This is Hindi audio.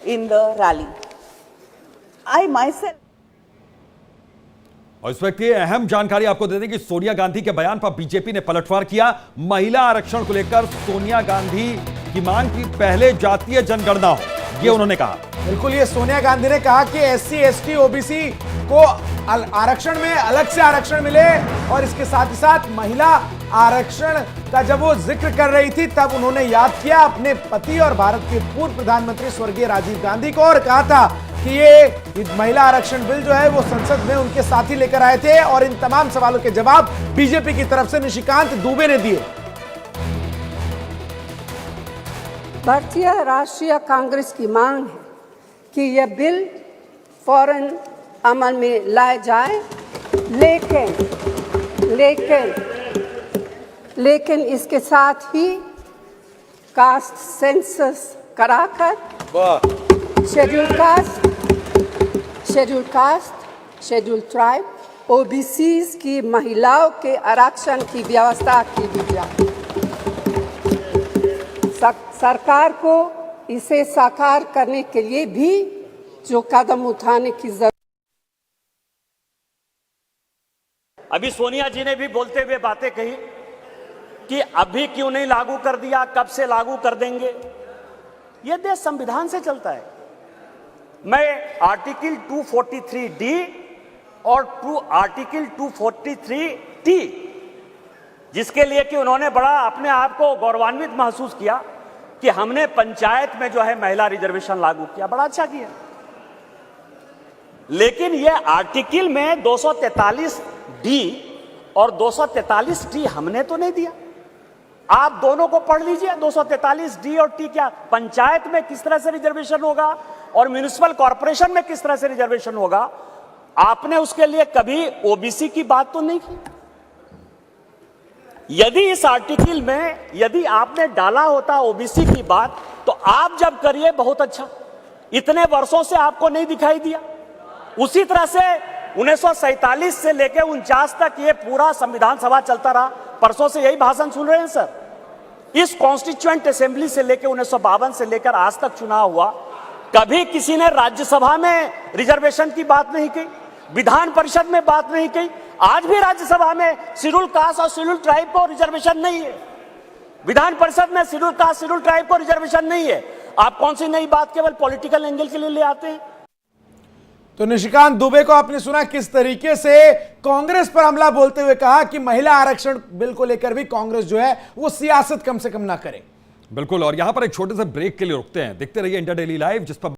in the rally. I myself. और इस वक्त ये अहम जानकारी आपको दे दें कि सोनिया गांधी के बयान पर बीजेपी ने पलटवार किया। महिला आरक्षण को लेकर सोनिया गांधी की मांग की पहले जातीय जनगणना हो, ये उन्होंने कहा। बिल्कुल, ये सोनिया गांधी ने कहा कि SC, ST, OBC को आरक्षण में अलग से आरक्षण मिले, और इसके साथ ही साथ महिला आरक्षण का जब वो जिक्र कर रही थी तब उन्होंने याद किया अपने पति और भारत के पूर्व प्रधानमंत्री स्वर्गीय राजीव गांधी को, और कहा था कि ये महिला आरक्षण बिल जो है वो संसद में उनके साथी लेकर आए थे, और इन तमाम सवालों के जवाब बीजेपी की तरफ से निशिकांत दुबे ने दिए। भारतीय राष्ट्रीय कांग्रेस की मांग है कि यह बिल फौरन अमल में लाया जाए, लेकिन इसके साथ ही कास्ट सेंसस कराकर शेड्यूल ट्राइब, OBCs की महिलाओं के आरक्षण की व्यवस्था की भी जाए। सरकार को इसे साकार करने के लिए भी जो कदम उठाने की जरूरत। अभी सोनिया जी ने भी बोलते हुए बातें कही कि अभी क्यों नहीं लागू कर दिया, कब से लागू कर देंगे। यह देश संविधान से चलता है। मैं आर्टिकल 243D और आर्टिकल 243T, जिसके लिए कि उन्होंने बड़ा अपने आप को गौरवान्वित महसूस किया कि हमने पंचायत में जो है महिला रिजर्वेशन लागू किया, बड़ा अच्छा किया। लेकिन यह आर्टिकल में 243D और 243T हमने तो नहीं दिया। आप दोनों को पढ़ लीजिए, 243D और T क्या पंचायत में किस तरह से रिजर्वेशन होगा और म्युनिसिपल कॉर्पोरेशन में किस तरह से रिजर्वेशन होगा। आपने उसके लिए कभी OBC की बात तो नहीं की। यदि इस आर्टिकल में यदि आपने डाला होता OBC की बात, तो आप जब करिए बहुत अच्छा। इतने वर्षों से आपको नहीं दिखाई दिया। उसी तरह से 1947 से लेकर 49 तक ये पूरा संविधान सभा चलता रहा। परसों से यही भाषण सुन रहे हैं सर। इस कॉन्स्टिट्यूएंट असेंबली से लेकर 1952 से लेकर आज तक चुनाव हुआ, कभी किसी ने राज्यसभा में रिजर्वेशन की बात नहीं की, विधान परिषद में बात नहीं की। आज भी राज्यसभा में शेड्यूल कास्ट और शेड्यूल ट्राइब को रिजर्वेशन नहीं है। विधान परिषद में शेड्यूल कास्ट शेड्यूल ट्राइब को रिजर्वेशन नहीं है। आप कौन सी नई बात केवल पॉलिटिकल एंगल के लिए ले आते हैं। तो निशिकांत दुबे को आपने सुना किस तरीके से कांग्रेस पर हमला बोलते हुए कहा कि महिला आरक्षण बिल को लेकर भी कांग्रेस जो है वो सियासत कम से कम ना करे। बिल्कुल, और यहां पर एक छोटे से ब्रेक के लिए रुकते हैं। देखते रहिए इंडिया डेली लाइव, जिस पर